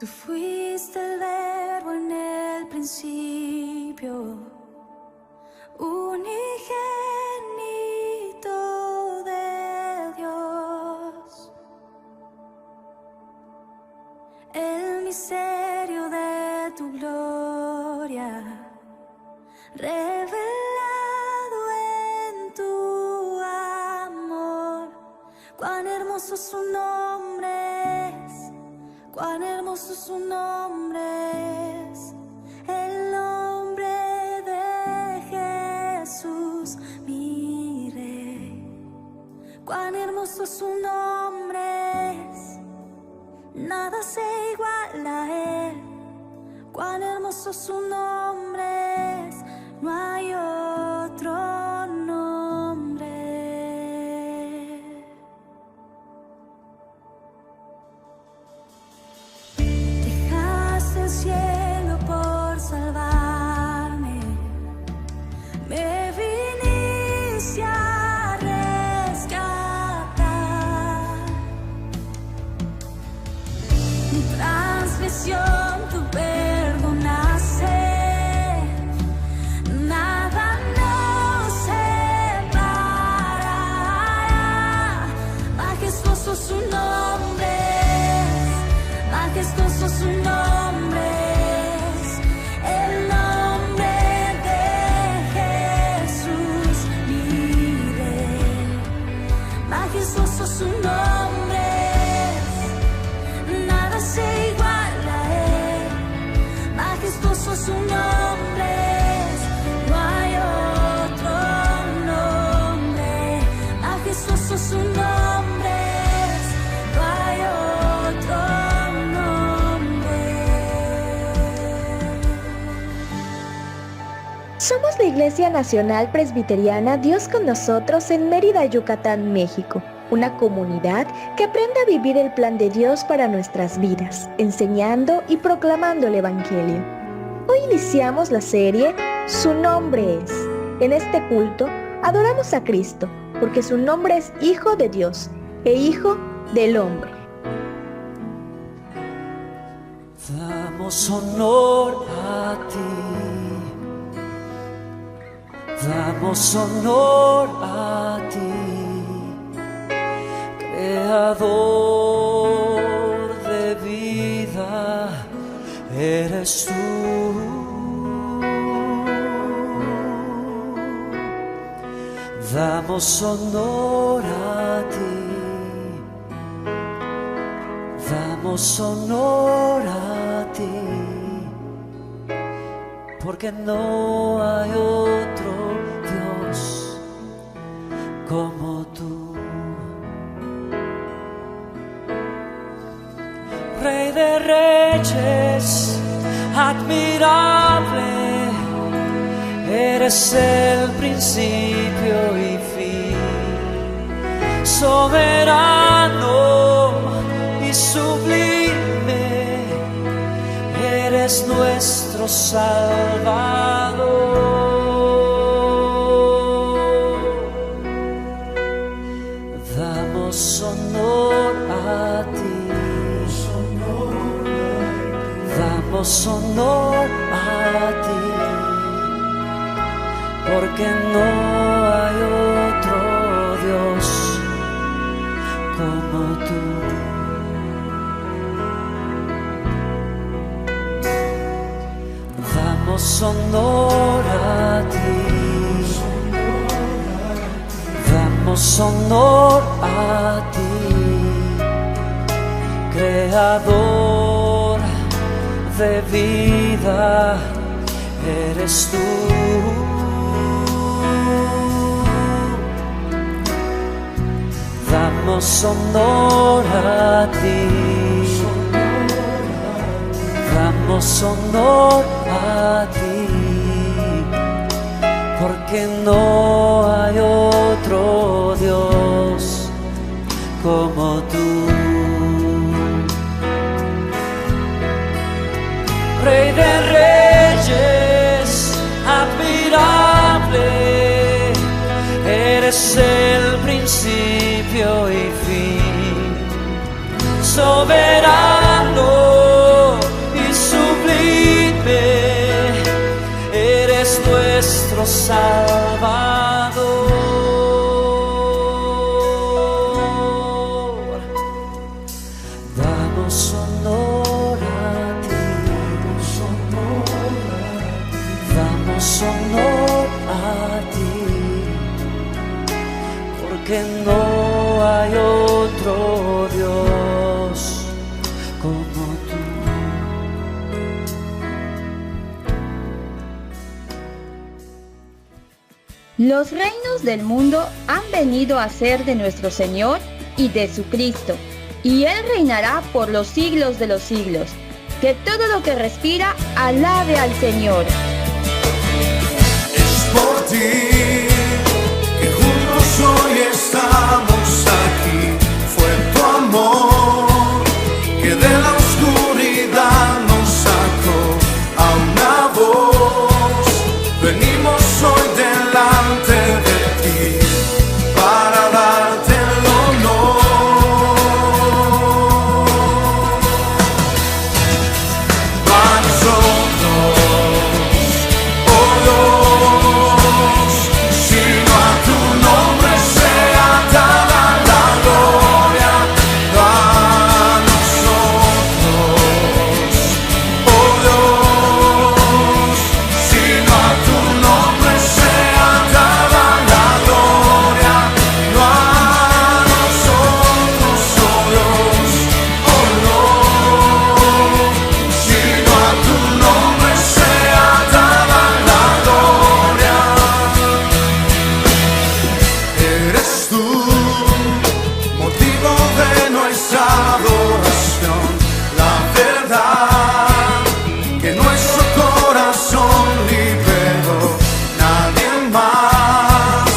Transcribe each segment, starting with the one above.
Tú fuiste el verbo en el principio, unigénito de Dios. El misterio de tu gloria, revelado en tu amor. Cuán hermoso su nombre es, cuán hermoso su nombre es, el nombre de Jesús, mi Rey. Cuán hermoso su nombre es, nada se iguala a él. Cuán hermoso su nombre es, no hay otro nombre. Dejaste el cielo por salvarme, me viniste a rescatar. Mi transgresión tú perdonaste, nada nos separará. Majestuoso su nombre es, majestuoso su nombre es, el nombre de Jesús, mi Rey. Majestuoso su nombre es, nada se iguala a él. Majestuoso su nombre es, no hay otro nombre. Majestuoso su nombre es, no hay otro nombre. Somos la Iglesia Nacional Presbiteriana Dios con Nosotros en Mérida, Yucatán, México. Una comunidad que aprende a vivir el plan de Dios para nuestras vidas, enseñando y proclamando el Evangelio. Hoy iniciamos la serie Su nombre es. En este culto adoramos a Cristo, porque su nombre es Hijo de Dios e Hijo del Hombre. Damos honor a ti, damos honor a ti, Creador de vida, eres tú. Damos honor a ti, damos honor a ti, porque no hay otro Dios como tú. Rey de reyes, admirable, eres el principio y fin, soberano y sublime, eres nuestro Salvador. Damos honor a ti, damos honor a ti, porque no hay otro Dios como tú. Damos honor a ti, damos honor a ti, Creador de vida, eres tú. Damos honor a ti, damos honor a ti, porque no hay otro Dios como tú. Rey de reyes, admirable, eres el principio y fin, soberano nuestro Salvador. Damos honor a ti, damos honor a ti, porque no hay otro Dios como tú. Los reinos del mundo han venido a ser de nuestro Señor y de su Cristo, y Él reinará por los siglos de los siglos. Que todo lo que respira alabe al Señor. Es por ti que juntos hoy estamos aquí. Fue tu amor que de la oscuridad nos sacó a una voz. Venimos hoy delante de ti para darte el honor. A nosotros, oh Dios, sino a tu nombre sea dada la gloria. A nosotros, oh Dios, sino a tu nombre sea dada la gloria. No a nosotros, oh Dios, sino a tu nombre sea dada la gloria. Eres tú, motivo de nuestra adoración, la verdad que nuestro corazón liberó. Nadie más,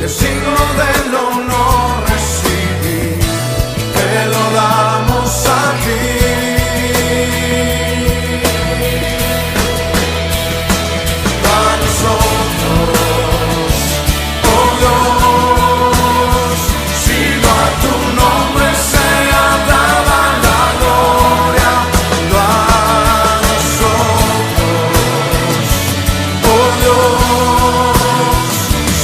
el signo del honor recibí, te lo damos a ti. A nosotros, oh Dios, sino a tu nombre sea dada la gloria. A nosotros, oh Dios,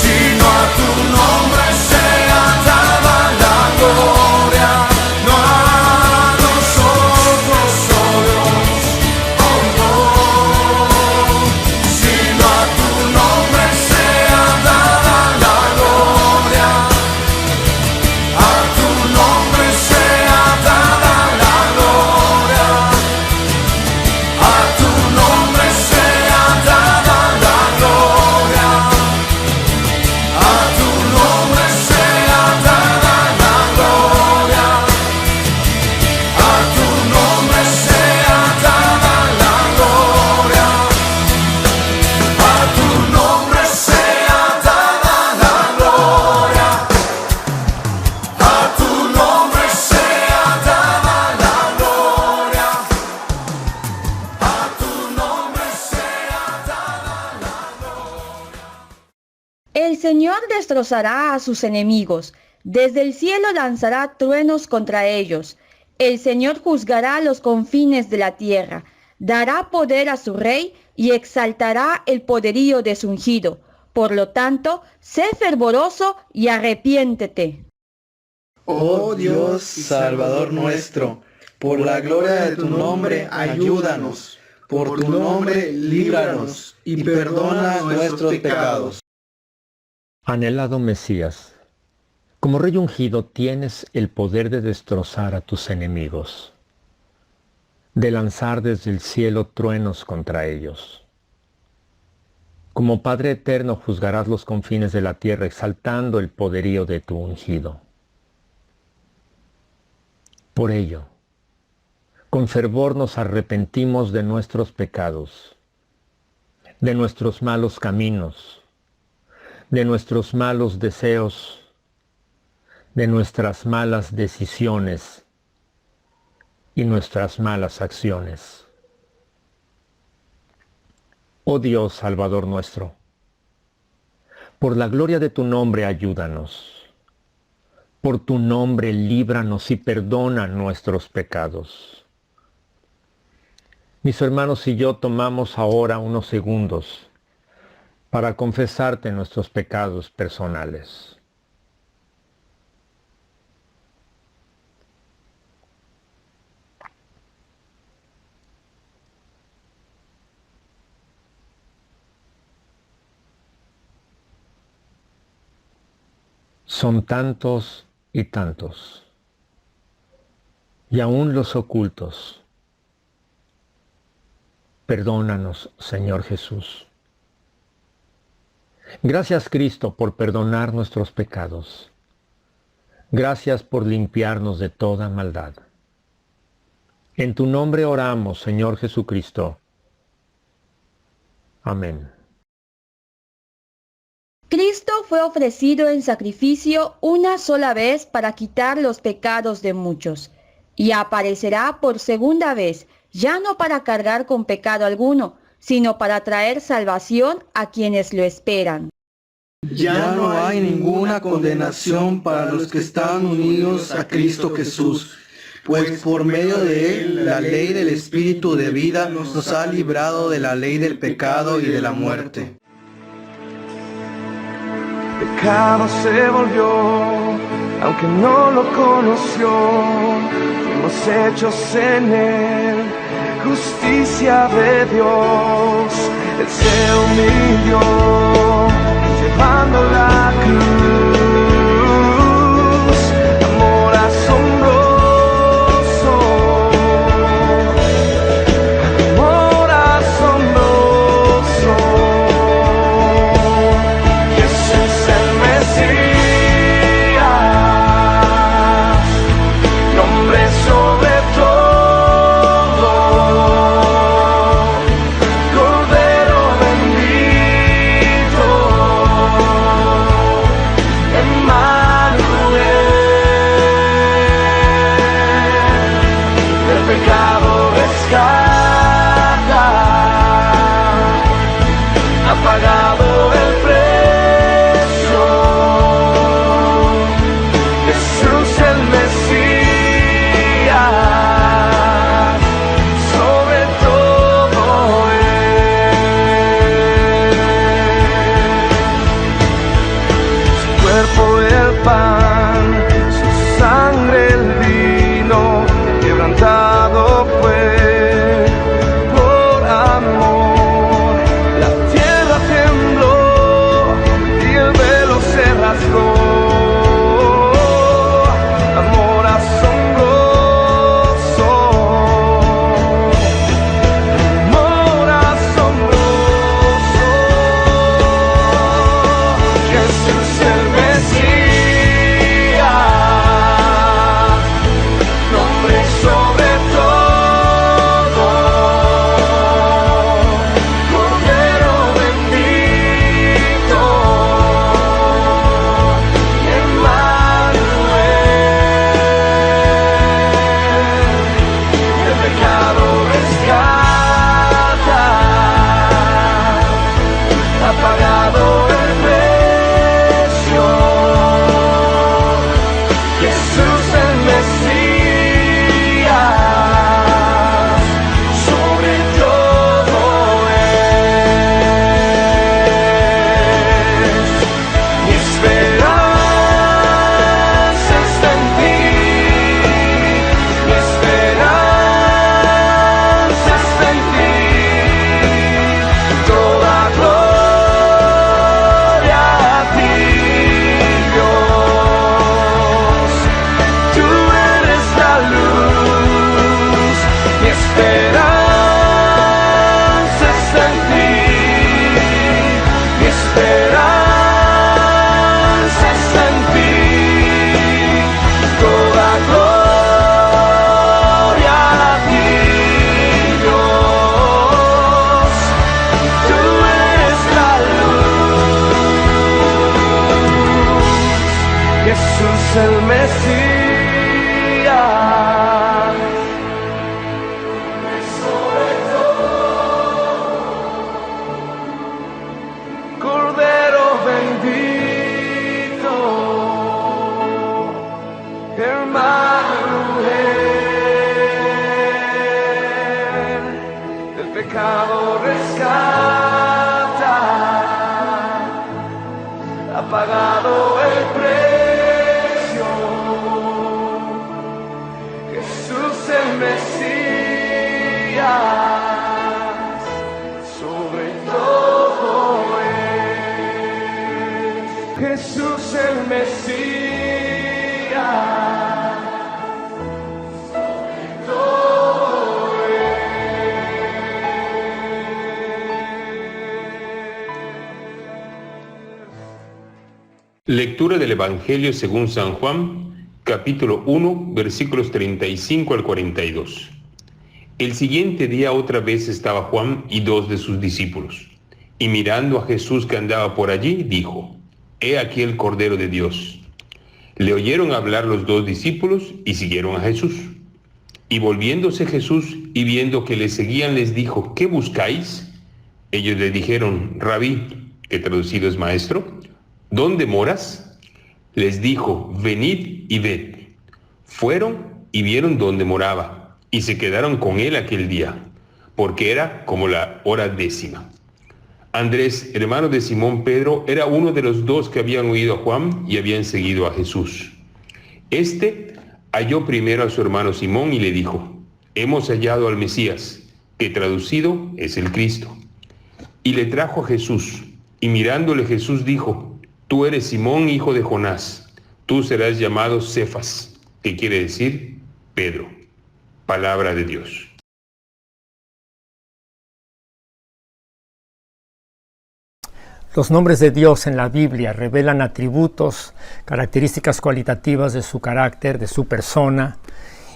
sino a tu nombre sea dada la gloria. No a nosotros, oh Dios, sino a tu nombre sea dada la gloria. A tu nombre sea dada la gloria. A tu nombre sea dada la gloria. A tu nombre sea dada la gloria. A tu nombre sea dada la gloria. A tu nombre sea dada la gloria. A tu nombre sea dada la gloria. A tu nombre sea dada la El Señor destrozará a sus enemigos. Desde el cielo lanzará truenos contra ellos. El Señor juzgará los confines de la tierra. Dará poder a su rey y exaltará el poderío de su ungido. Por lo tanto, sé fervoroso y arrepiéntete. Oh Dios, Salvador nuestro, por la gloria de tu nombre, ayúdanos. Por tu nombre, líbranos y perdona nuestros pecados. Anhelado Mesías, como rey ungido tienes el poder de destrozar a tus enemigos, de lanzar desde el cielo truenos contra ellos. Como Padre eterno juzgarás los confines de la tierra, exaltando el poderío de tu ungido. Por ello, con fervor nos arrepentimos de nuestros pecados, de nuestros malos caminos, de nuestros malos deseos, de nuestras malas decisiones y nuestras malas acciones. Oh Dios, Salvador nuestro, por la gloria de tu nombre ayúdanos. Por tu nombre líbranos y perdona nuestros pecados. Mis hermanos y yo tomamos ahora unos segundos para confesarte nuestros pecados personales. Son tantos y tantos, y aún los ocultos. Perdónanos, Señor Jesús. Gracias, Cristo, por perdonar nuestros pecados. Gracias por limpiarnos de toda maldad. En tu nombre oramos, Señor Jesucristo. Amén. Cristo fue ofrecido en sacrificio una sola vez para quitar los pecados de muchos, y aparecerá por segunda vez, ya no para cargar con pecado alguno, sino para traer salvación a quienes lo esperan. Ya no hay ninguna condenación para los que están unidos a Cristo Jesús, pues por medio de Él la ley del Espíritu de vida nos ha librado de la ley del pecado y de la muerte. Pecado se volvió, aunque no lo conoció, fuimos hechos en Él, justicia de Dios. Él se humilló, llevando la cruz, amor asombroso, amor asombroso. Jesús el Mesías, nombre sobre todo, Cordero bendito, Emmanuel, del pecado rescata, ha pagado el precio. Jesús el Mesías, sobre todo Él. Su cuerpo el pan, su sangre el vino, quebrantado fue por amor. La tierra tembló y el velo se rasgó. Amor asombroso, amor asombroso. Jesús el Mesías, nombre sobre todo, Cordero bendito, Emmanuel, el pecado rescata, ha pagado el precio. Jesús el Mesías, sobre todo es. Mi esperanza está en ti, mi esperanza está en ti, toda gloria a ti, Dios. Tú eres la luz, mi esperanza está en ti, mi esperanza está en ti, toda gloria a ti, Dios. Tú eres la luz, Jesús el Mesías. Cordero bendito, Emmanuel, del pecado rescata, ha pagado el precio. Jesús el Mesías, sobre todo es Jesús el Mesías, sobre todo Lectura del Evangelio según San Juan, capítulo 1, versículos 35 al 42. El siguiente día otra vez estaba Juan y 2 de sus discípulos, y mirando a Jesús que andaba por allí, dijo: He aquí el Cordero de Dios. Le oyeron hablar los 2 discípulos y siguieron a Jesús. Y volviéndose Jesús y viendo que le seguían, les dijo: ¿Qué buscáis? Ellos le dijeron: Rabí, que traducido es maestro, ¿dónde moras? Les dijo: venid y ved. Fueron y vieron dónde moraba, y se quedaron con él aquel día, porque era como la hora 10. Andrés, hermano de Simón Pedro, era uno de los 2 que habían oído a Juan y habían seguido a Jesús. Este halló primero a su hermano Simón y le dijo: hemos hallado al Mesías, que traducido es el Cristo. Y le trajo a Jesús, y mirándole Jesús dijo: tú eres Simón, hijo de Jonás, tú serás llamado Cefas, que quiere decir Pedro. Palabra de Dios. Los nombres de Dios en la Biblia revelan atributos, características cualitativas de su carácter, de su persona,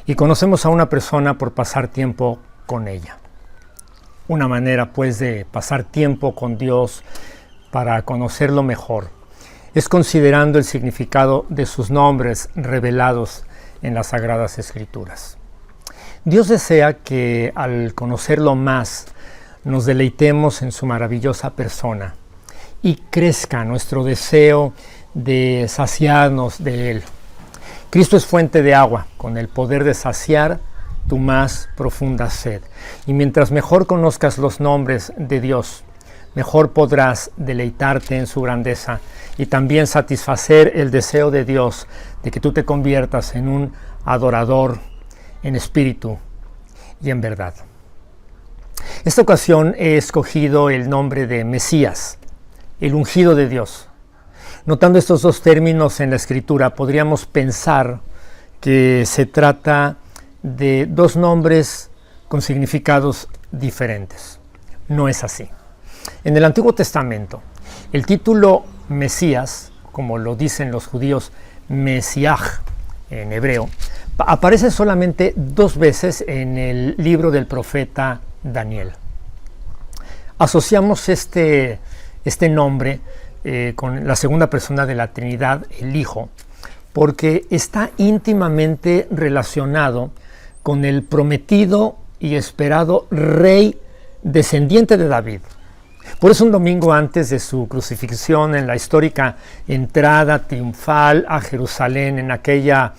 y conocemos a una persona por pasar tiempo con ella. Una manera, pues, de pasar tiempo con Dios para conocerlo mejor es considerando el significado de sus nombres revelados en las Sagradas Escrituras. Dios desea que al conocerlo más nos deleitemos en su maravillosa persona y crezca nuestro deseo de saciarnos de Él. Cristo es fuente de agua, con el poder de saciar tu más profunda sed. Y mientras mejor conozcas los nombres de Dios, mejor podrás deleitarte en su grandeza y también satisfacer el deseo de Dios de que tú te conviertas en un adorador en espíritu y en verdad. Esta ocasión he escogido el nombre de Mesías, el ungido de Dios. Notando estos 2 términos en la Escritura, podríamos pensar que se trata de 2 nombres con significados diferentes. No es así. En el Antiguo Testamento, el título Mesías, como lo dicen los judíos, Mesiaj en hebreo, aparece solamente 2 veces en el libro del profeta Daniel. Asociamos este nombre con la segunda persona de la Trinidad, el Hijo, porque está íntimamente relacionado con el prometido y esperado rey descendiente de David. Por eso un domingo antes de su crucifixión, en la histórica entrada triunfal a Jerusalén, en aquella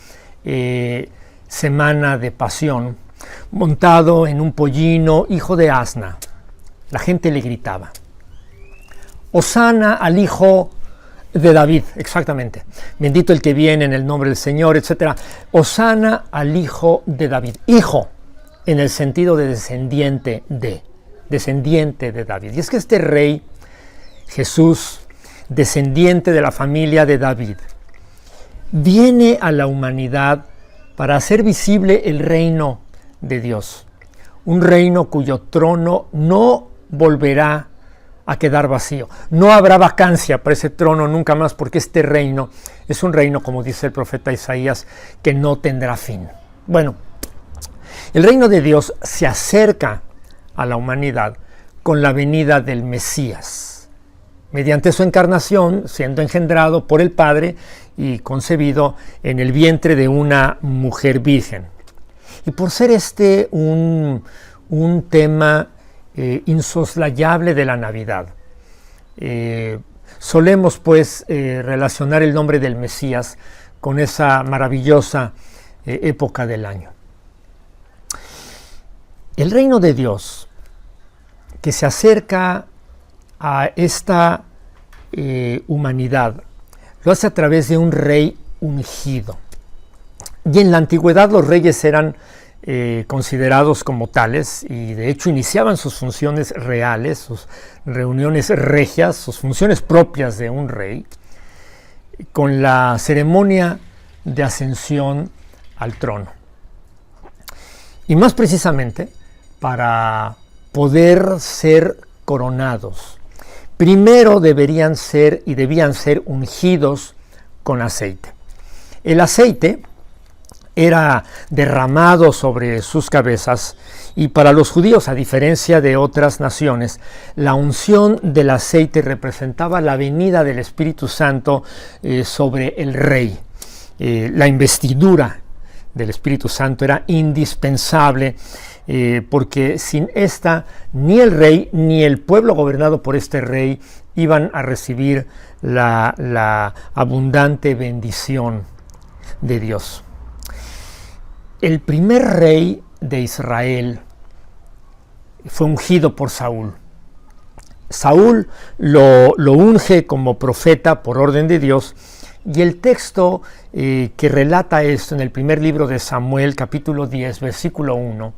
semana de pasión, montado en un pollino, hijo de asna, la gente le gritaba: Hosana al hijo de David, exactamente. Bendito el que viene en el nombre del Señor, etc. Hosana al hijo de David. Hijo, en el sentido de descendiente de David. Y es que este rey, Jesús, descendiente de la familia de David, viene a la humanidad para hacer visible el reino de Dios. Un reino cuyo trono no volverá a quedar vacío. No habrá vacancia para ese trono nunca más, porque este reino es un reino, como dice el profeta Isaías, que no tendrá fin. Bueno, el reino de Dios se acerca a la humanidad con la venida del Mesías, mediante su encarnación, siendo engendrado por el Padre y concebido en el vientre de una mujer virgen. Y por ser este un tema insoslayable de la Navidad, solemos pues relacionar el nombre del Mesías con esa maravillosa época del año. El reino de Dios, que se acerca a esta humanidad lo hace a través de un rey ungido. Y en la antigüedad los reyes eran considerados como tales y de hecho iniciaban sus funciones reales, sus reuniones regias, sus funciones propias de un rey, con la ceremonia de ascensión al trono. Y más precisamente, para poder ser coronados, primero debían ser ungidos con aceite. El aceite era derramado sobre sus cabezas y para los judíos, a diferencia de otras naciones, la unción del aceite representaba la venida del Espíritu Santo sobre el rey. La investidura del Espíritu Santo era indispensable porque sin esta ni el rey ni el pueblo gobernado por este rey iban a recibir la abundante bendición de Dios. El primer rey de Israel fue ungido por Saúl. Saúl lo unge como profeta por orden de Dios, y el texto que relata esto en el primer libro de Samuel, capítulo 10, versículo 1,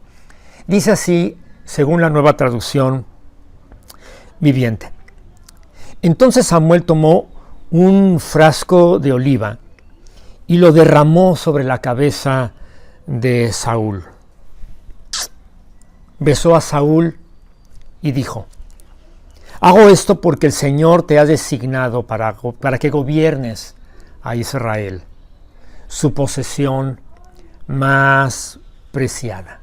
dice así, según la Nueva Traducción Viviente. Entonces Samuel tomó un frasco de oliva y lo derramó sobre la cabeza de Saúl. Besó a Saúl y dijo: hago esto porque el Señor te ha designado para que gobiernes a Israel, su posesión más preciada.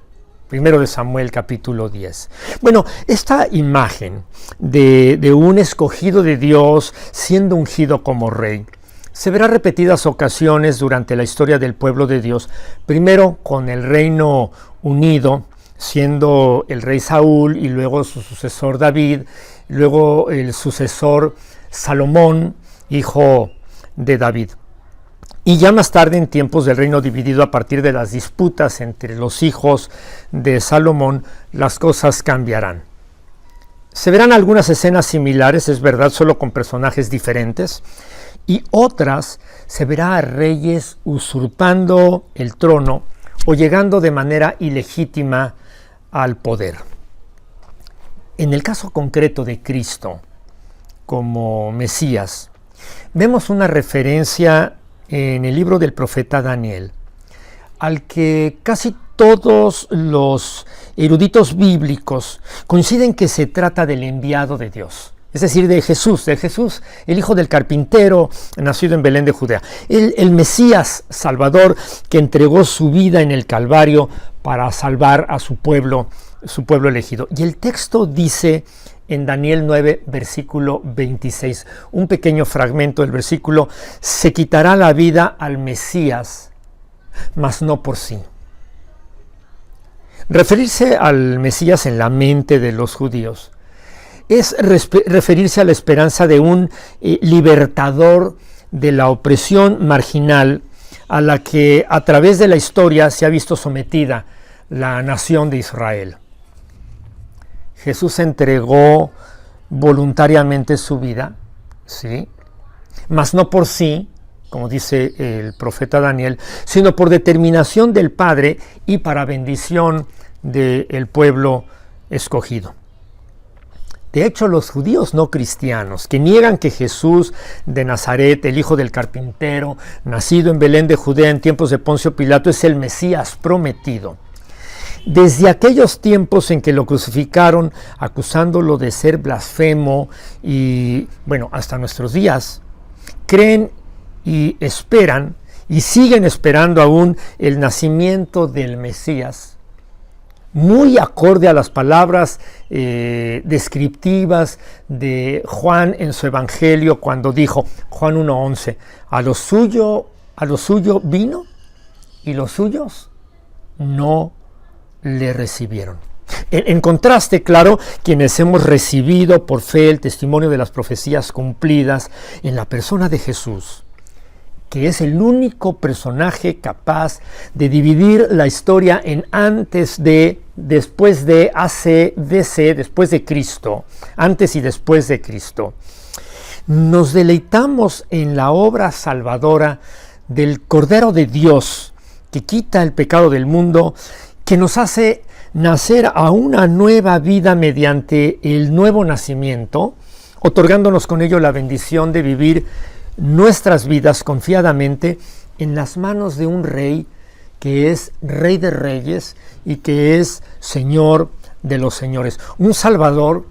Primero de Samuel, capítulo 10. Bueno, esta imagen de un escogido de Dios siendo ungido como rey se verá repetidas ocasiones durante la historia del pueblo de Dios, primero con el reino unido, siendo el rey Saúl y luego su sucesor David, luego el sucesor Salomón, hijo de David. Y ya más tarde, en tiempos del reino dividido a partir de las disputas entre los hijos de Salomón, las cosas cambiarán. Se verán algunas escenas similares, es verdad, solo con personajes diferentes, y otras se verá a reyes usurpando el trono o llegando de manera ilegítima al poder. En el caso concreto de Cristo como Mesías, vemos una referencia en el libro del profeta Daniel, al que casi todos los eruditos bíblicos coinciden que se trata del enviado de Dios. Es decir, de Jesús, el hijo del carpintero, nacido en Belén de Judea. El Mesías Salvador que entregó su vida en el Calvario para salvar a su pueblo elegido. Y el texto dice en Daniel 9, versículo 26, un pequeño fragmento del versículo: se quitará la vida al Mesías, mas no por sí. Referirse al Mesías en la mente de los judíos es referirse a la esperanza de un libertador de la opresión marginal a la que a través de la historia se ha visto sometida la nación de Israel. Jesús entregó voluntariamente su vida, ¿sí?, mas no por sí, como dice el profeta Daniel, sino por determinación del Padre y para bendición del pueblo escogido. De hecho, los judíos no cristianos, que niegan que Jesús de Nazaret, el hijo del carpintero, nacido en Belén de Judea en tiempos de Poncio Pilato, es el Mesías prometido, desde aquellos tiempos en que lo crucificaron acusándolo de ser blasfemo y, bueno, hasta nuestros días, creen y esperan y siguen esperando aún el nacimiento del Mesías, muy acorde a las palabras descriptivas de Juan en su Evangelio cuando dijo, Juan 1:11, a lo suyo vino y los suyos no le recibieron. En contraste, claro, quienes hemos recibido por fe el testimonio de las profecías cumplidas en la persona de Jesús, que es el único personaje capaz de dividir la historia en antes de, después de, AC, DC, después de Cristo, antes y después de Cristo. nos deleitamos en la obra salvadora del Cordero de Dios, que quita el pecado del mundo, que nos hace nacer a una nueva vida mediante el nuevo nacimiento, otorgándonos con ello la bendición de vivir nuestras vidas confiadamente en las manos de un Rey que es Rey de Reyes y que es Señor de los señores. Un Salvador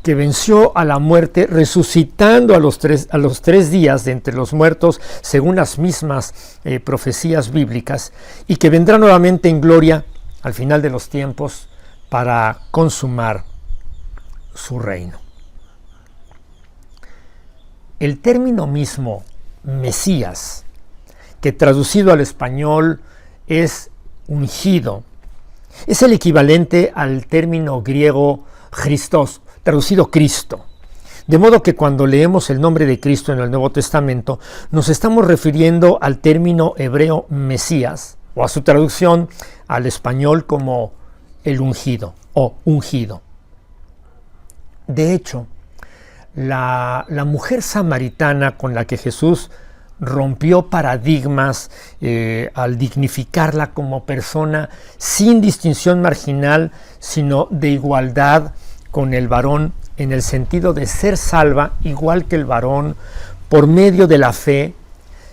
que venció a la muerte resucitando a los tres días de entre los muertos, según las mismas profecías bíblicas, y que vendrá nuevamente en gloria al final de los tiempos para consumar su reino. El término mismo Mesías, que traducido al español es ungido, es el equivalente al término griego Christos, traducido Cristo. De modo que cuando leemos el nombre de Cristo en el Nuevo Testamento, nos estamos refiriendo al término hebreo Mesías, o a su traducción al español como el ungido o ungido. De hecho, la mujer samaritana con la que Jesús rompió paradigmas al dignificarla como persona sin distinción marginal, sino de igualdad con el varón, en el sentido de ser salva igual que el varón por medio de la fe,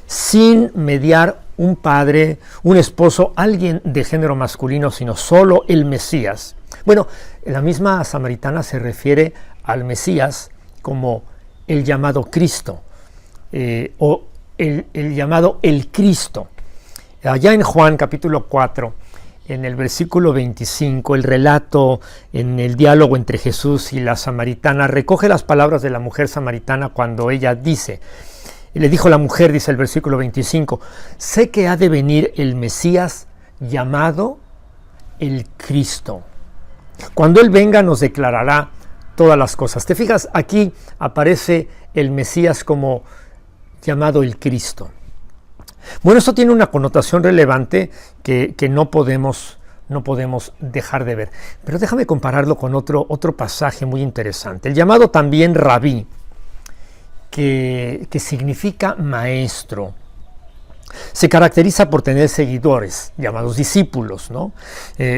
sin mediar un padre, un esposo, alguien de género masculino, sino solo el Mesías. Bueno, la misma samaritana se refiere al Mesías como el llamado Cristo, o el llamado el Cristo. Allá en Juan capítulo 4, en el versículo 25, el relato en el diálogo entre Jesús y la samaritana recoge las palabras de la mujer samaritana cuando ella dice, le dijo la mujer, dice el versículo 25, sé que ha de venir el Mesías llamado el Cristo. Cuando Él venga nos declarará todas las cosas. ¿Te fijas? Aquí aparece el Mesías como llamado el Cristo. Bueno, esto tiene una connotación relevante que no podemos dejar de ver. Pero déjame compararlo con otro pasaje muy interesante. El llamado también Rabí, que significa maestro, se caracteriza por tener seguidores, llamados discípulos, ¿no?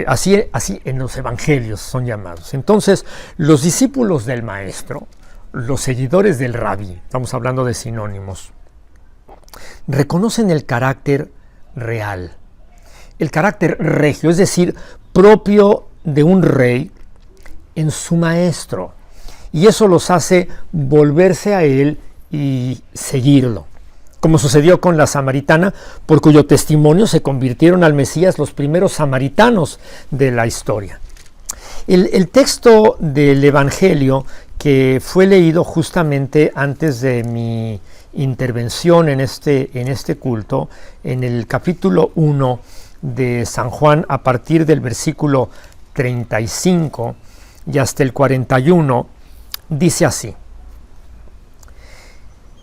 Así en los evangelios son llamados. Entonces, los discípulos del maestro, los seguidores del rabí, estamos hablando de sinónimos, reconocen el carácter real, el carácter regio, es decir, propio de un rey en su maestro. Y eso los hace volverse a él y seguirlo, como sucedió con la samaritana, por cuyo testimonio se convirtieron al Mesías los primeros samaritanos de la historia. El texto del Evangelio que fue leído justamente antes de mi intervención en este culto, en el capítulo 1 de San Juan, a partir del versículo 35 y hasta el 41, dice así.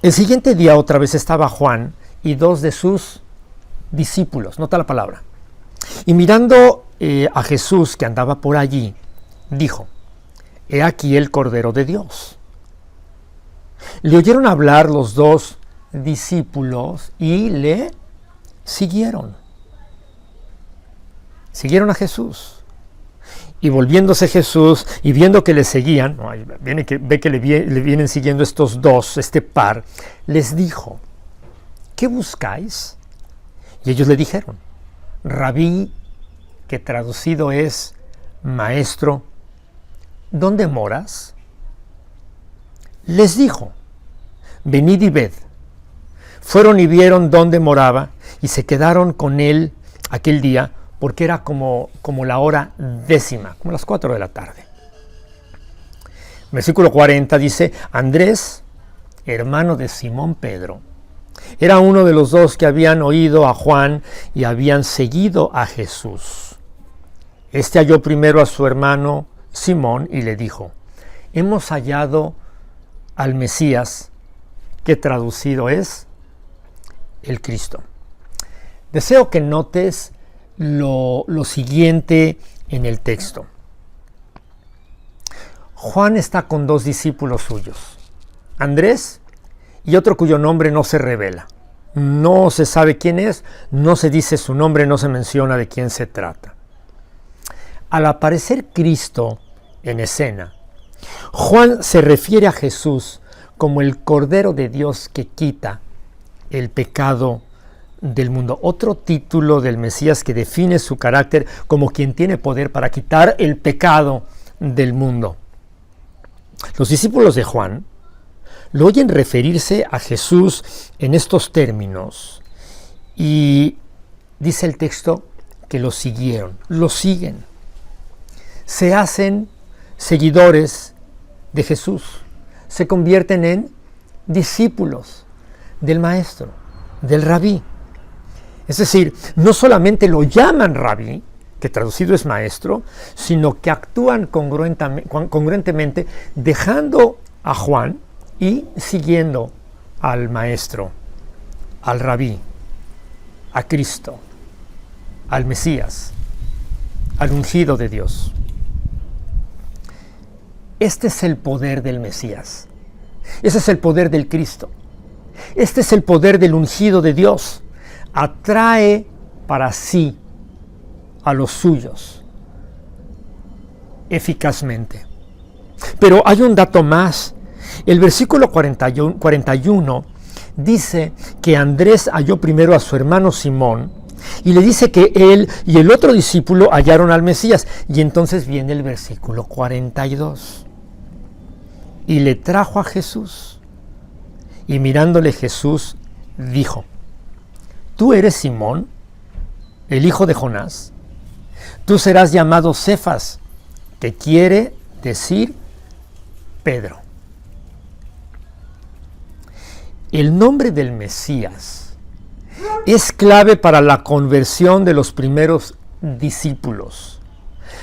El siguiente día otra vez estaba Juan y dos de sus discípulos, nota la palabra, y mirando a Jesús que andaba por allí, dijo, he aquí el Cordero de Dios. Le oyeron hablar los dos discípulos y le siguieron. Siguieron a Jesús. Y volviéndose Jesús y viendo que le seguían, ve que le vienen siguiendo estos dos, este par, les dijo, ¿qué buscáis? Y ellos le dijeron, Rabí, que traducido es maestro, ¿dónde moras? Les dijo, venid y ved. Fueron y vieron dónde moraba y se quedaron con él aquel día, porque era como la hora 10:00, como las 4 de la tarde. Versículo 40 dice, Andrés, hermano de Simón Pedro, era uno de los dos que habían oído a Juan y habían seguido a Jesús. Este halló primero a su hermano Simón y le dijo, hemos hallado al Mesías, que traducido es el Cristo. Deseo que notes lo siguiente en el texto. Juan está con dos discípulos suyos, Andrés y otro cuyo nombre no se revela. No se sabe quién es, no se dice su nombre, no se menciona de quién se trata. Al aparecer Cristo en escena, Juan se refiere a Jesús como el Cordero de Dios que quita el pecado del mundo. Otro título del Mesías que define su carácter como quien tiene poder para quitar el pecado del mundo. Los discípulos de Juan lo oyen referirse a Jesús en estos términos y dice el texto que lo siguieron, lo siguen. Se hacen seguidores de Jesús, se convierten en discípulos del maestro, del rabí. Es decir, no solamente lo llaman rabí, que traducido es maestro, sino que actúan congruentemente dejando a Juan y siguiendo al maestro, al rabí, a Cristo, al Mesías, al ungido de Dios. Este es el poder del Mesías. Ese es el poder del Cristo. Este es el poder del ungido de Dios. Atrae para sí a los suyos eficazmente. Pero hay un dato más. El versículo 41 dice que Andrés halló primero a su hermano Simón y le dice que él y el otro discípulo hallaron al Mesías. Y entonces viene el versículo 42. Y le trajo a Jesús. Y mirándole Jesús dijo: Tú eres Simón, el hijo de Jonás. Tú serás llamado Cefas, que quiere decir Pedro. El nombre del Mesías es clave para la conversión de los primeros discípulos.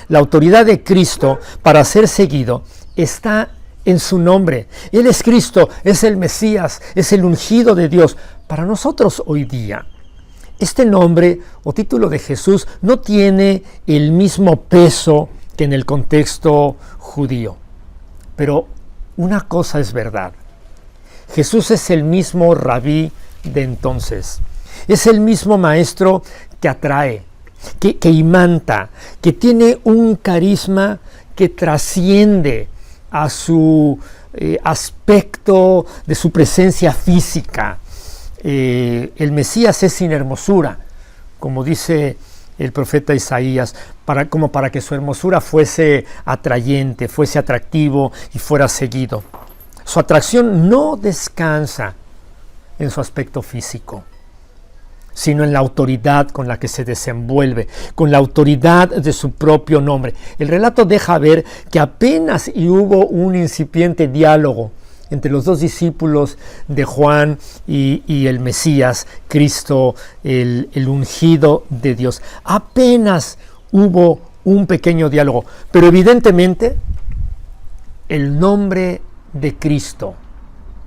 La autoridad de Cristo para ser seguido está en su nombre. Él es Cristo, es el Mesías, es el ungido de Dios. Para nosotros hoy día, este nombre o título de Jesús no tiene el mismo peso que en el contexto judío. Pero una cosa es verdad. Jesús es el mismo rabí de entonces. Es el mismo maestro que atrae, que imanta, que tiene un carisma que trasciende a su aspecto de su presencia física. El Mesías es sin hermosura, como dice el profeta Isaías, como para que su hermosura fuese atrayente, fuese atractivo y fuera seguido. Su atracción no descansa en su aspecto físico, sino en la autoridad con la que se desenvuelve, con la autoridad de su propio nombre. El relato deja ver que apenas hubo un incipiente diálogo entre los dos discípulos de Juan y el Mesías, Cristo, el ungido de Dios. Apenas hubo un pequeño diálogo, pero evidentemente el nombre de Cristo,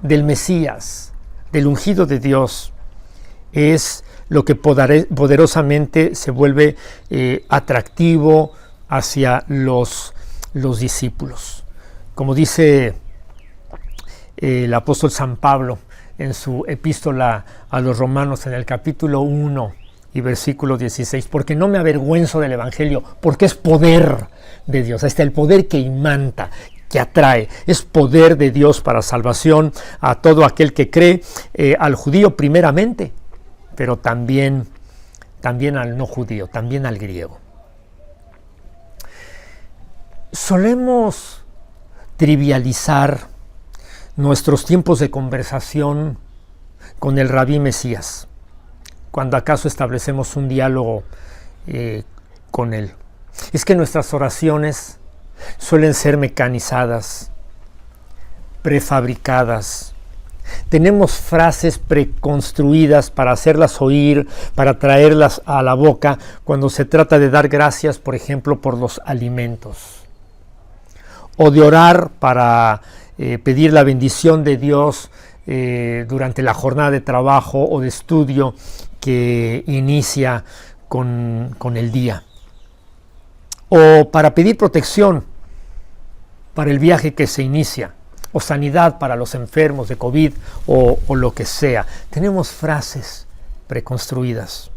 del Mesías, del ungido de Dios, es lo que poderosamente se vuelve atractivo hacia los discípulos. Como dice el apóstol San Pablo en su epístola a los Romanos en el capítulo 1 y versículo 16, porque no me avergüenzo del Evangelio, porque es poder de Dios. Ahí está el poder que imanta, que atrae, es poder de Dios para salvación a todo aquel que cree, al judío primeramente, pero también al no judío, también al griego. Solemos trivializar nuestros tiempos de conversación con el rabí Mesías, cuando acaso establecemos un diálogo con él. Es que nuestras oraciones suelen ser mecanizadas, prefabricadas. Tenemos frases preconstruidas para hacerlas oír, para traerlas a la boca cuando se trata de dar gracias, por ejemplo, por los alimentos, o de orar para pedir la bendición de Dios durante la jornada de trabajo o de estudio que inicia con el día, o para pedir protección para el viaje que se inicia, o sanidad para los enfermos de COVID o lo que sea. Tenemos frases preconstruidas.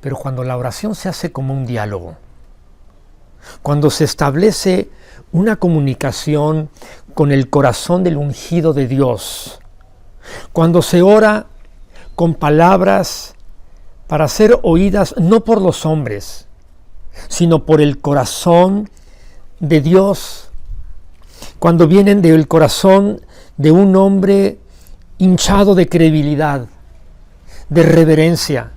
Pero cuando la oración se hace como un diálogo, cuando se establece una comunicación con el corazón del ungido de Dios, cuando se ora con palabras para ser oídas no por los hombres, sino por el corazón de Dios, cuando vienen del corazón de un hombre hinchado de credibilidad, de reverencia,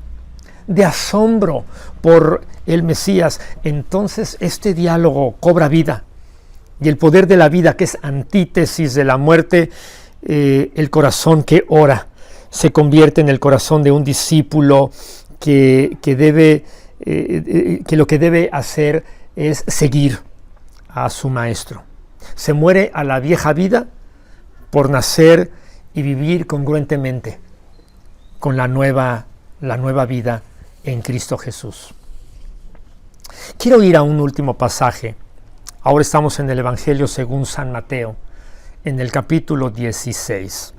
de asombro por el Mesías, entonces este diálogo cobra vida. Y el poder de la vida, que es antítesis de la muerte, el corazón que ora, se convierte en el corazón de un discípulo que lo que debe hacer es seguir a su maestro. Se muere a la vieja vida por nacer y vivir congruentemente con la nueva vida en Cristo Jesús. Quiero ir a un último pasaje. Ahora estamos en el Evangelio según San Mateo, en el capítulo 16.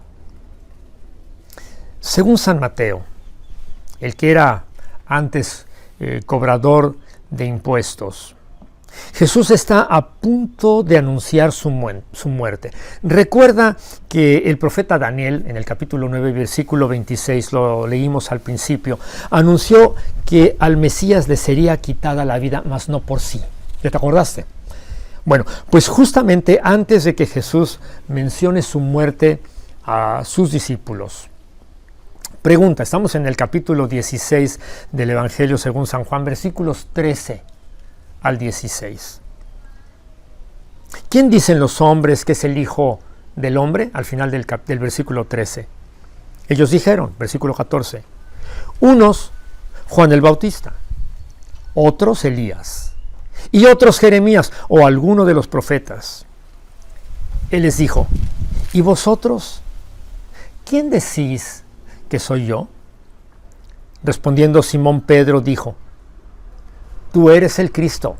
Según San Mateo, el que era antes cobrador de impuestos, Jesús está a punto de anunciar su muerte. Recuerda que el profeta Daniel, en el capítulo 9, versículo 26, lo leímos al principio, anunció que al Mesías le sería quitada la vida, mas no por sí. ¿Ya te acordaste? Bueno, pues justamente antes de que Jesús mencione su muerte a sus discípulos, pregunta, estamos en el capítulo 16 del Evangelio según San Juan, versículos 13 al 16. ¿Quién dicen los hombres que es el Hijo del Hombre? Al final del versículo 13. Ellos dijeron, versículo 14, unos Juan el Bautista, otros Elías, y otros Jeremías o alguno de los profetas. Él les dijo, ¿y vosotros? ¿Quién decís que soy yo? Respondiendo Simón Pedro dijo, tú eres el Cristo,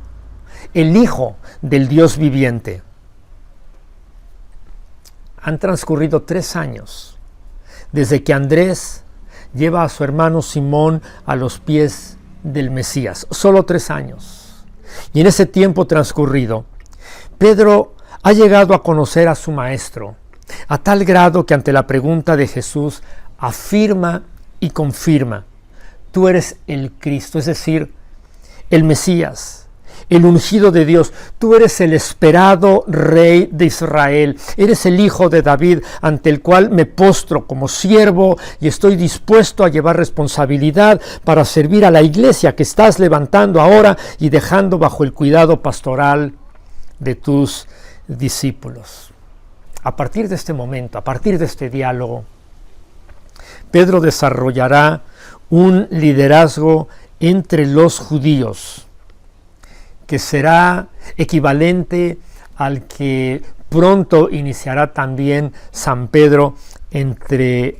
el Hijo del Dios viviente. Han transcurrido 3 años desde que Andrés lleva a su hermano Simón a los pies del Mesías. Solo 3 años. Y en ese tiempo transcurrido, Pedro ha llegado a conocer a su maestro, a tal grado que ante la pregunta de Jesús afirma y confirma, tú eres el Cristo, es decir, el Mesías, el ungido de Dios, tú eres el esperado Rey de Israel, eres el Hijo de David, ante el cual me postro como siervo y estoy dispuesto a llevar responsabilidad para servir a la iglesia que estás levantando ahora y dejando bajo el cuidado pastoral de tus discípulos. A partir de este momento, a partir de este diálogo, Pedro desarrollará un liderazgo entre los judíos que será equivalente al que pronto iniciará también San Pablo entre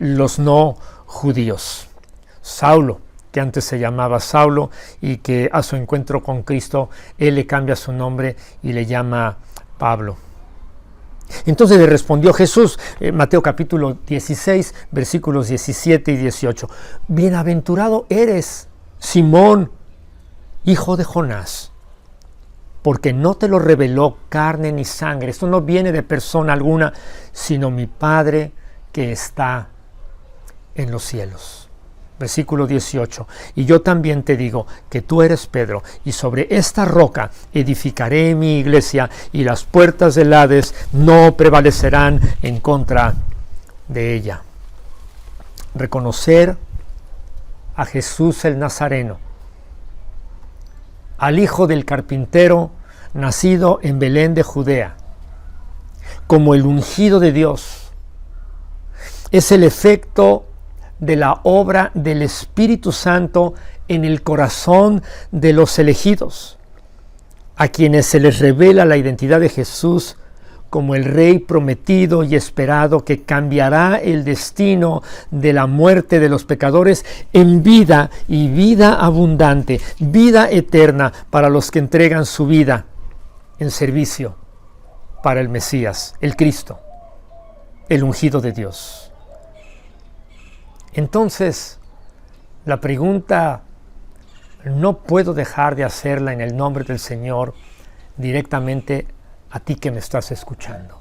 los no judíos. Saulo, que antes se llamaba Saulo y que a su encuentro con Cristo él le cambia su nombre y le llama Pablo. Entonces le respondió Jesús, Mateo capítulo 16, versículos 17 y 18. Bienaventurado eres, Simón, hijo de Jonás, porque no te lo reveló carne ni sangre. Esto no viene de persona alguna, sino mi Padre que está en los cielos. Versículo 18. Y yo también te digo que tú eres Pedro, y sobre esta roca edificaré mi iglesia, y las puertas del Hades no prevalecerán en contra de ella. Reconocer a Jesús el Nazareno, al hijo del carpintero nacido en Belén de Judea, como el ungido de Dios, es el efecto de la obra del Espíritu Santo en el corazón de los elegidos, a quienes se les revela la identidad de Jesús como el Rey prometido y esperado que cambiará el destino de la muerte de los pecadores en vida y vida abundante, vida eterna para los que entregan su vida en servicio para el Mesías, el Cristo, el ungido de Dios. Entonces, la pregunta no puedo dejar de hacerla en el nombre del Señor directamente a ti que me estás escuchando.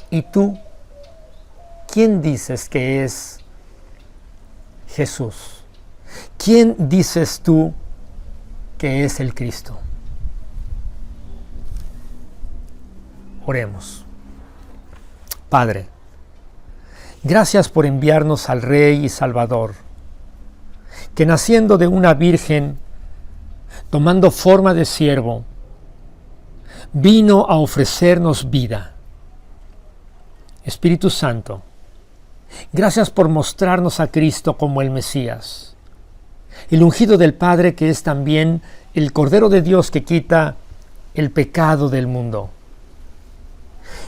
¿Y tú? ¿Quién dices que es Jesús? ¿Quién dices tú que es el Cristo? Oremos. Padre, gracias por enviarnos al Rey y Salvador, que naciendo de una virgen, tomando forma de siervo, vino a ofrecernos vida. Espíritu Santo, gracias por mostrarnos a Cristo como el Mesías, el ungido del Padre, que es también el Cordero de Dios que quita el pecado del mundo.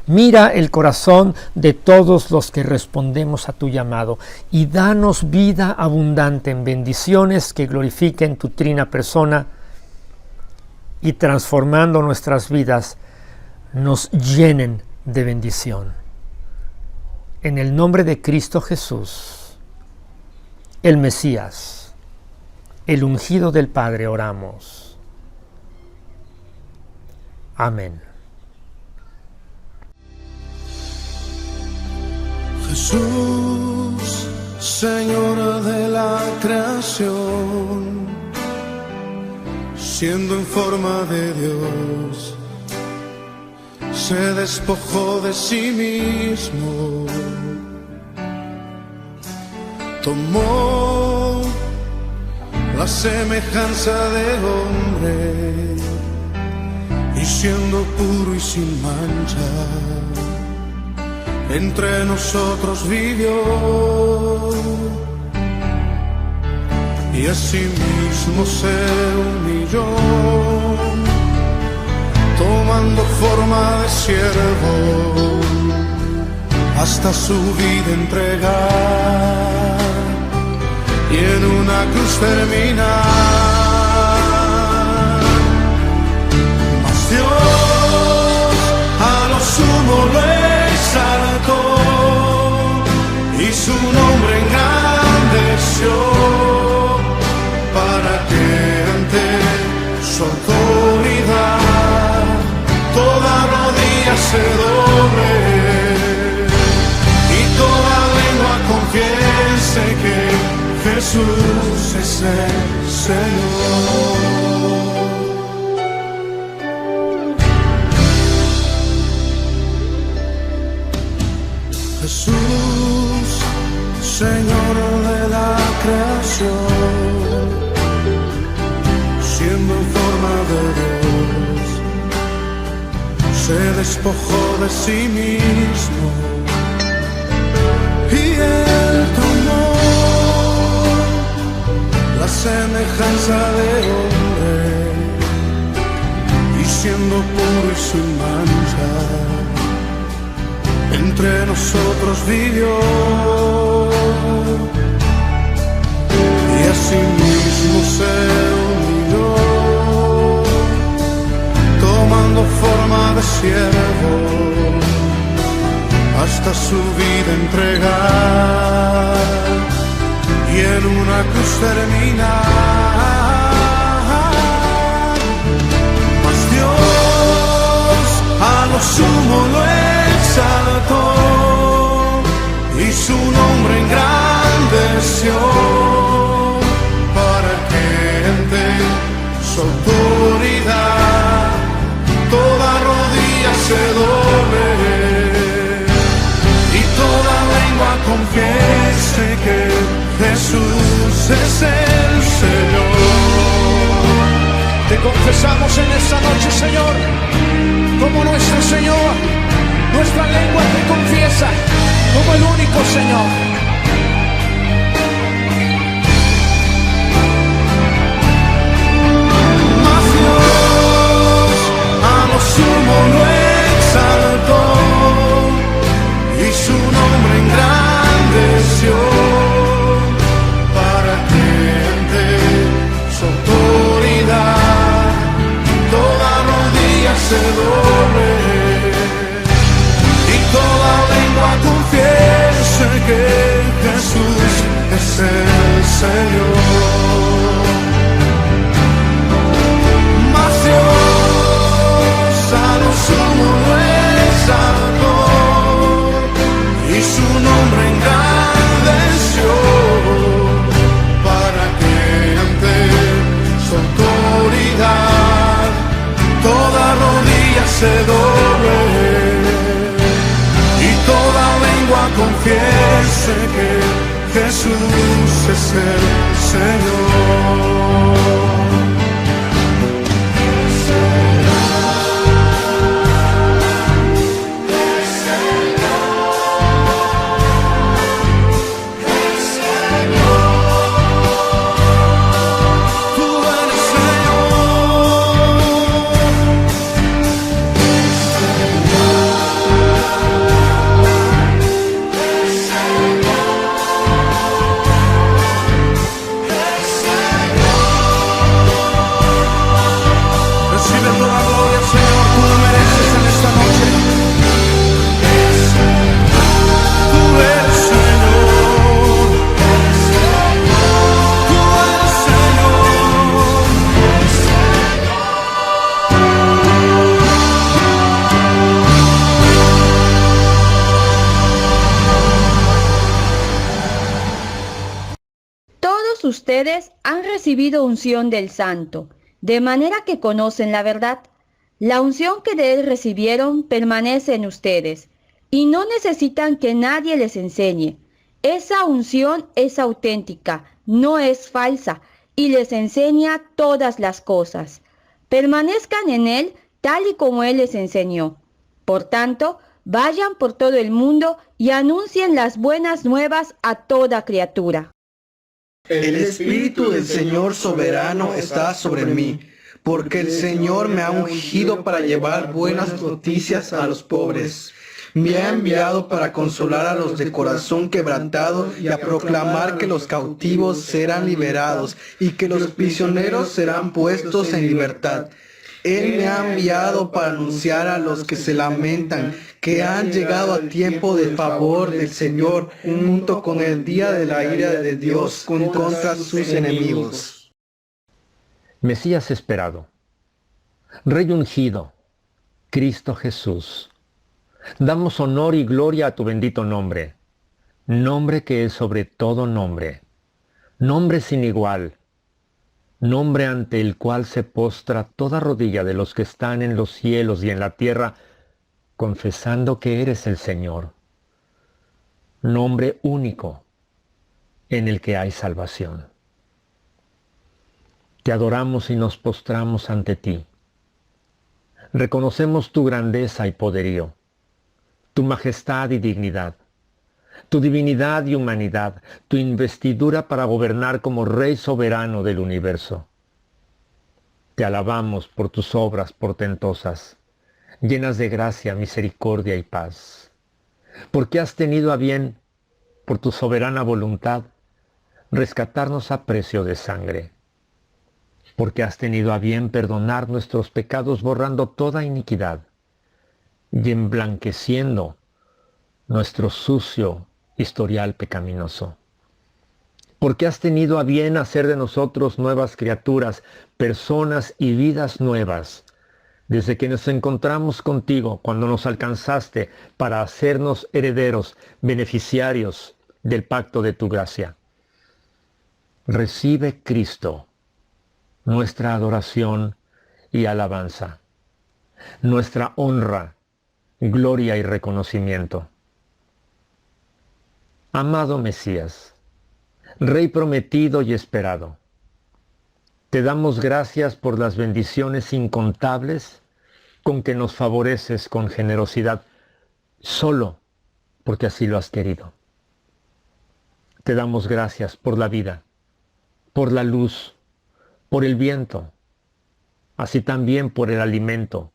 Mira el corazón de todos los que respondemos a tu llamado y danos vida abundante en bendiciones que glorifiquen tu trina persona y, transformando nuestras vidas, nos llenen de bendición. En el nombre de Cristo Jesús, el Mesías, el ungido del Padre, oramos. Amén. Jesús, Señor de la creación, siendo en forma de Dios, se despojó de sí mismo, tomó la semejanza del hombre y siendo puro y sin mancha, entre nosotros vivió, y asimismo se humilló, tomando forma de siervo, hasta su vida entregar, y en una cruz terminar. Mas Dios a lo sumo lo exaltó y su nombre engrandeció, para que ante su autoridad toda rodilla se doble y toda lengua confiese que Jesús es el Señor. Jesús, Señor de la creación, siendo en forma de Dios, se despojó de sí mismo y Él tomó la semejanza de hombre y siendo puro y sin mancha, entre nosotros vivió, y asimismo se humilló, tomando forma de siervo, hasta su vida entregar, y en una cruz terminar. Mas Dios a lo sumo lo exaltó y su nombre engrandeció, para que ante su autoridad toda rodilla se doble y toda lengua confiese que Jesús es el Señor. Te confesamos en esta noche, Señor, como nuestro Señor. Nuestra lengua te confiesa como el único Señor. Mas Dios a lo sumo lo exaltó y su nombre engrandeció, para que ante su autoridad toda rodilla se doble y toda lengua confiese que Jesús es el Señor. Mas Dios a lo sumo lo exaltó y su nombre engrandeció para que ante su autoridad toda rodilla se doble y toda lengua confiese que Jesús es el Señor. Ustedes han recibido unción del Santo, de manera que conocen la verdad. La unción que de él recibieron permanece en ustedes, y no necesitan que nadie les enseñe. Esa unción es auténtica, no es falsa, y les enseña todas las cosas. Permanezcan en él tal y como él les enseñó. Por tanto, vayan por todo el mundo y anuncien las buenas nuevas a toda criatura. El Espíritu del Señor soberano está sobre mí, porque el Señor me ha ungido para llevar buenas noticias a los pobres. Me ha enviado para consolar a los de corazón quebrantado y a proclamar que los cautivos serán liberados y que los prisioneros serán puestos en libertad. Él me ha enviado para anunciar a los que se lamentan que han llegado a tiempo del favor del Señor, junto con el día de la ira de Dios contra sus enemigos. Mesías esperado, Rey ungido, Cristo Jesús, damos honor y gloria a tu bendito nombre, nombre que es sobre todo nombre, nombre sin igual, nombre ante el cual se postra toda rodilla de los que están en los cielos y en la tierra, confesando que eres el Señor. Nombre único en el que hay salvación. Te adoramos y nos postramos ante ti. Reconocemos tu grandeza y poderío, tu majestad y dignidad, tu divinidad y humanidad, tu investidura para gobernar como Rey soberano del universo. Te alabamos por tus obras portentosas, llenas de gracia, misericordia y paz, porque has tenido a bien, por tu soberana voluntad, rescatarnos a precio de sangre, porque has tenido a bien perdonar nuestros pecados borrando toda iniquidad y emblanqueciendo nuestro sucio historial pecaminoso. Porque has tenido a bien hacer de nosotros nuevas criaturas, personas y vidas nuevas, desde que nos encontramos contigo cuando nos alcanzaste para hacernos herederos, beneficiarios del pacto de tu gracia. Recibe, Cristo, nuestra adoración y alabanza, nuestra honra, gloria y reconocimiento. Amado Mesías, Rey prometido y esperado, te damos gracias por las bendiciones incontables con que nos favoreces con generosidad, solo porque así lo has querido. Te damos gracias por la vida, por la luz, por el viento, así también por el alimento,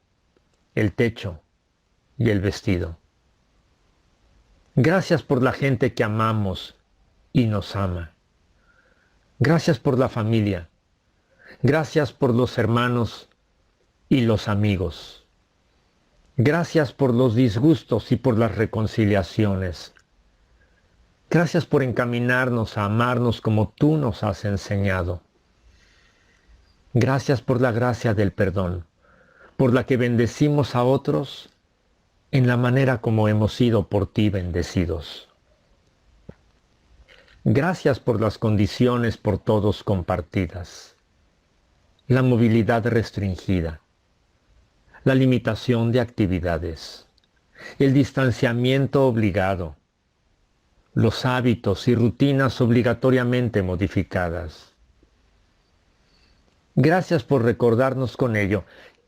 el techo y el vestido. Gracias por la gente que amamos y nos ama. Gracias por la familia. Gracias por los hermanos y los amigos. Gracias por los disgustos y por las reconciliaciones. Gracias por encaminarnos a amarnos como tú nos has enseñado. Gracias por la gracia del perdón, por la que bendecimos a otros en la manera como hemos sido por ti bendecidos. Gracias por las condiciones por todos compartidas, la movilidad restringida, la limitación de actividades, el distanciamiento obligado, los hábitos y rutinas obligatoriamente modificadas. Gracias por recordarnos con ello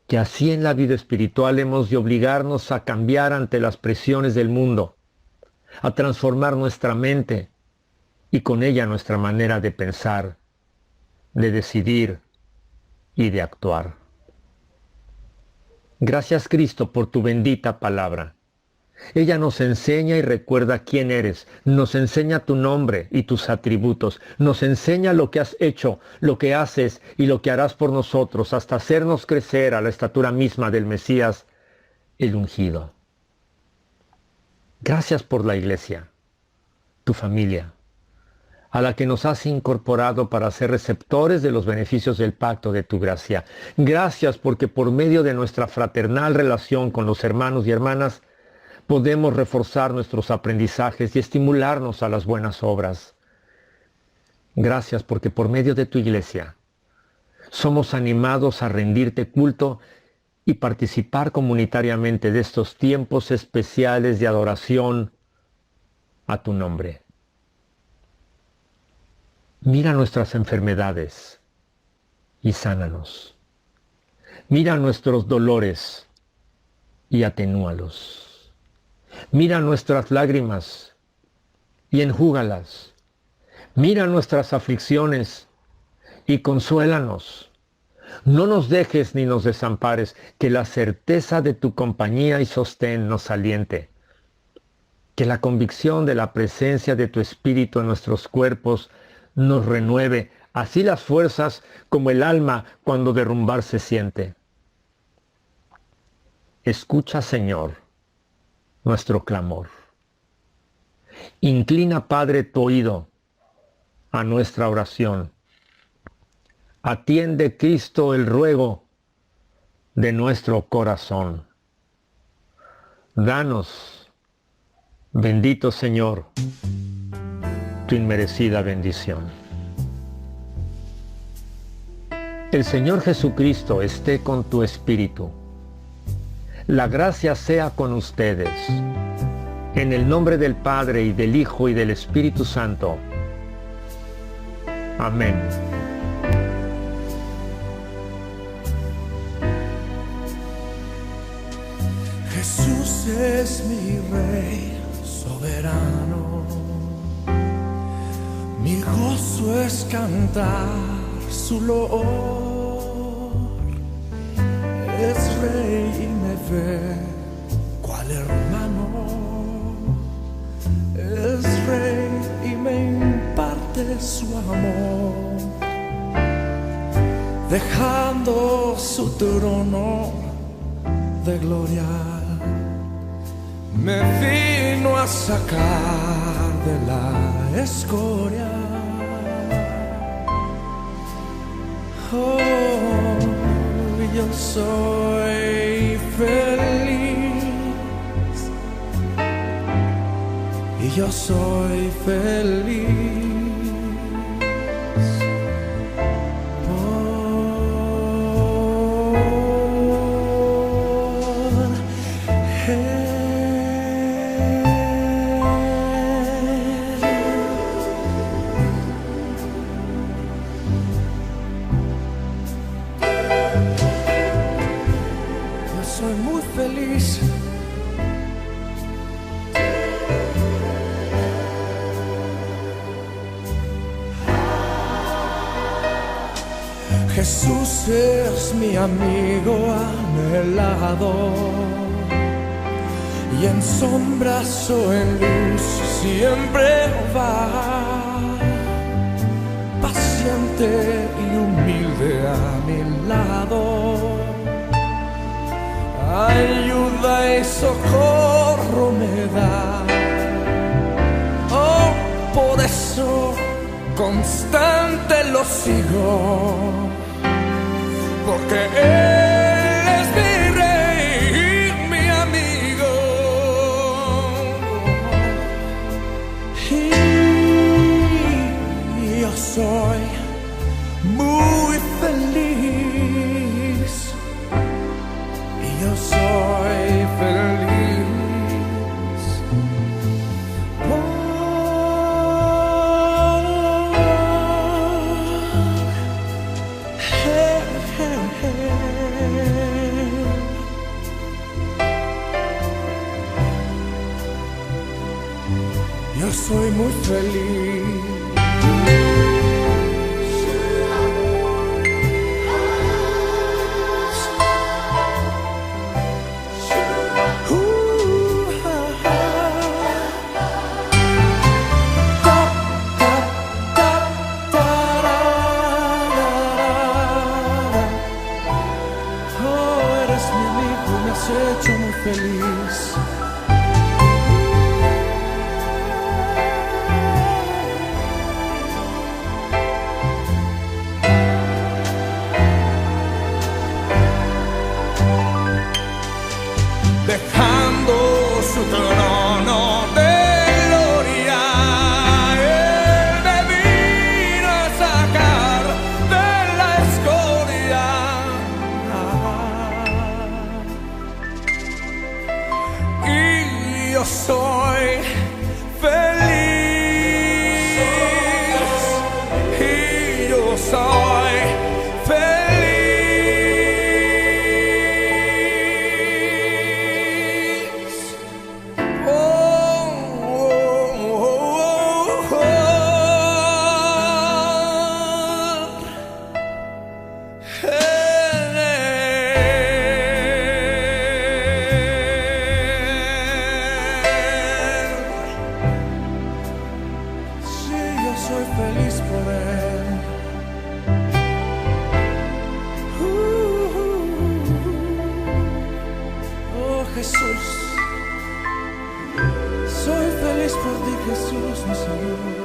que así en la vida espiritual hemos de obligarnos a cambiar ante las presiones del mundo, a transformar nuestra mente y con ella nuestra manera de pensar, de decidir y de actuar. Gracias, Cristo, por tu bendita palabra. Ella nos enseña y recuerda quién eres, nos enseña tu nombre y tus atributos, nos enseña lo que has hecho, lo que haces y lo que harás por nosotros, hasta hacernos crecer a la estatura misma del Mesías, el ungido. Gracias por la Iglesia, tu familia, a la que nos has incorporado para ser receptores de los beneficios del pacto de tu gracia. Gracias porque por medio de nuestra fraternal relación con los hermanos y hermanas, podemos reforzar nuestros aprendizajes y estimularnos a las buenas obras. Gracias porque por medio de tu Iglesia somos animados a rendirte culto y participar comunitariamente de estos tiempos especiales de adoración a tu nombre. Mira nuestras enfermedades y sánanos. Mira nuestros dolores y atenúalos. Mira nuestras lágrimas y enjúgalas. Mira nuestras aflicciones y consuélanos. No nos dejes ni nos desampares, que la certeza de tu compañía y sostén nos aliente. Que la convicción de la presencia de tu Espíritu en nuestros cuerpos nos renueve, así las fuerzas como el alma cuando derrumbar se siente. Escucha, Señor, nuestro clamor. Inclina, Padre, tu oído a nuestra oración. Atiende, Cristo, el ruego de nuestro corazón. Danos, bendito Señor, tu inmerecida bendición. El Señor Jesucristo esté con tu espíritu. La gracia sea con ustedes. En el nombre del Padre, y del Hijo, y del Espíritu Santo. Amén. Jesús es mi Rey soberano. Mi gozo es cantar su loor. Es Rey y me ve cual hermano. Es Rey y me imparte su amor. Dejando su trono de gloria, me vino a sacar de la escoria. Oh, yo soy feliz y yo soy feliz. Jesús es mi amigo anhelado, y en sombras o en luz siempre va, paciente y humilde a mi lado, ayuda y socorro me da. Oh, por eso constante lo sigo, porque Él es mi rey, mi amigo. Y yo soy muy feliz. Y yo soy feliz. Yo soy muy feliz. Oh, eres mi amigo, me has hecho muy feliz. Dejando su trono de gloria, Él me vino a sacar de la escoria. Y yo soy feliz. Y yo soy feliz. Sí, yo soy feliz por Él. Oh Jesús, soy feliz por ti, Jesús, mi Señor.